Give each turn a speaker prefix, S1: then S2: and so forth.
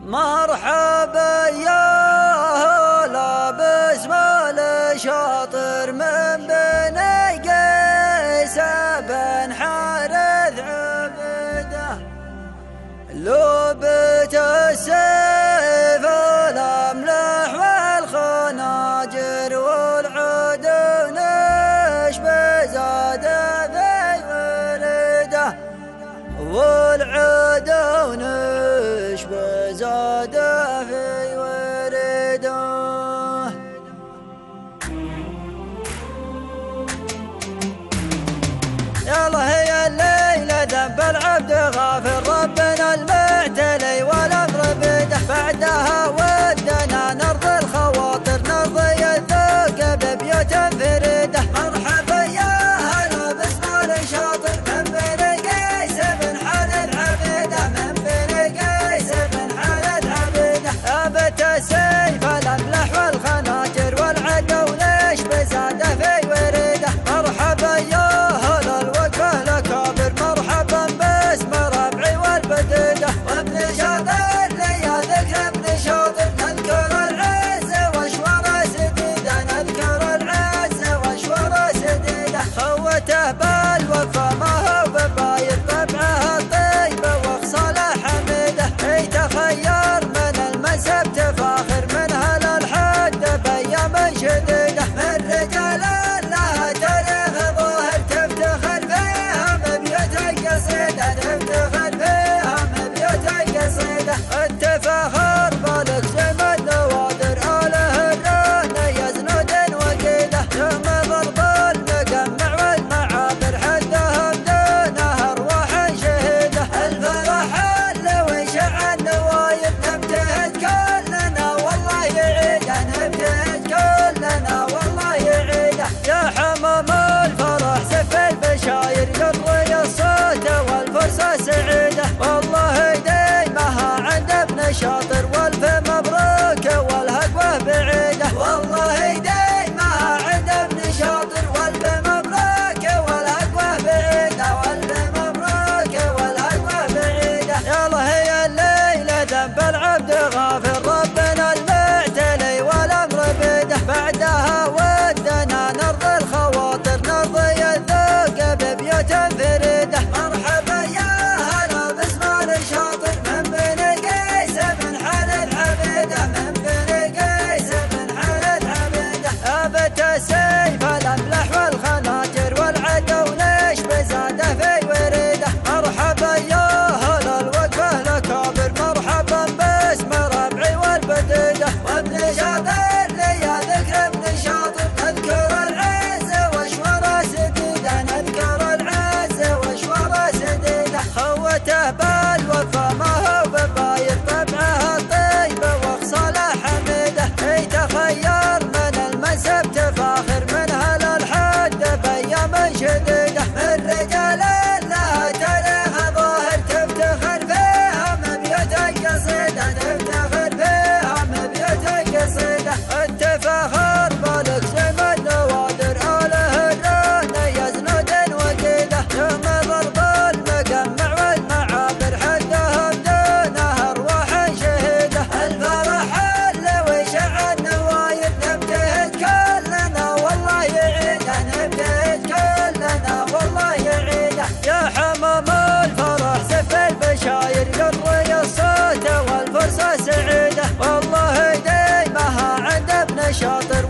S1: مرحبا يا هلا باسم الشاطر من بني قيس بن حارث عبده، لوبة السيف الأملح والخناجر والعدو نشب زاد في ورده، والعدو نشب زاد في ورده. يلا هي الليلة ذنب العبد غافر ربنا المعتلي والأمر بده، بعدها ودنا نرضي الخواطر نرضي الذوق ببيوت فريدة. مرحبا يا هلا باسم الشاطر من بني قيس بن حارث عبده، من بني قيس بن حارث عبده، ثابت السيف الأملح والخناجر والعدو ليش بزاد في ورده. مرحبا يا هلا الوقفة الأكابر مرحبا باسم ربعي والبديدة، وابن شاطر ليا ذكر ابن شاطر نذكر العز واشوار سديدة، نذكر العز واشوار سديدة. خوته بالوفا ما هو بباير طبعه الطيب وخصاله حميده، يتخير من المنسب تفاخر منها للحد بايام شديده. من رجال لها تاريخ ظاهر تفتخر فيها مبيوت القصيده، تفتخر فيها مبيوت القصيده. التفاخر بالك زم النوادر آله الرهن يزنود وقيده، ثم ضرب المقمع والمعابر حدهم دونه ارواح شهيده. الفرح اللي وشع النوايب نبتهج كلنا والله يعيده، نبتهج كلنا والله يعيده. يا حمام الفرح سف البشاير يطوي الصوت والفرصة سعيدة، والله ديمها عند ابن شاطر والف مبروك والهقوة بعيدة، والله ديمها عند ابن شاطر والف مبروك والهقوة بعيدة، والف مبروك والهقوة بعيدة. يلا هي الليلة ذنب العبد غافر ربنا المعتلي والأمر بده، بعدها ودنا نرضي الخواطر نرضي الذوق ببيوت فريدة. مرحبا يا هلا باسم الشاطر من بني قيس بن حارث عبده، من بني قيس بن حارث عبده، ثابت السيف الأملح والخناجر والعدو ليش بزاد في ورده. مرحبا يا هلا الوقفة الأكابر مرحبا باسم ربعي والبديدة، وابن شاطر ليا ذكر ابن شاطر نذكر العز واشوار سديدة، نذكر العز واشوار سديدة. خوته بالوفا ما هو بباير طبعه الطيب وخصاله حميده، يتخير من المنسب تفاخر منها للحد بايام شديده. من رجال لها تاريخ ظاهر تفتخر فيها مبيوت القصيده، تفتخر فيها مبيوت القصيده. التفاخر بالك زم النوادر آله الرهن يزنود وقيده، ثم ضرب المقمع والمعابر حدهم دونه ارواح شهيده. الفرح اللي وشع النوايب نبتهج كلنا والله يعيده، نبتهج كلنا والله يعيده. يا حمام الفرح سف البشاير يطوي الصوت والفرصة سعيدة، والله ديمها عند ابن شاطر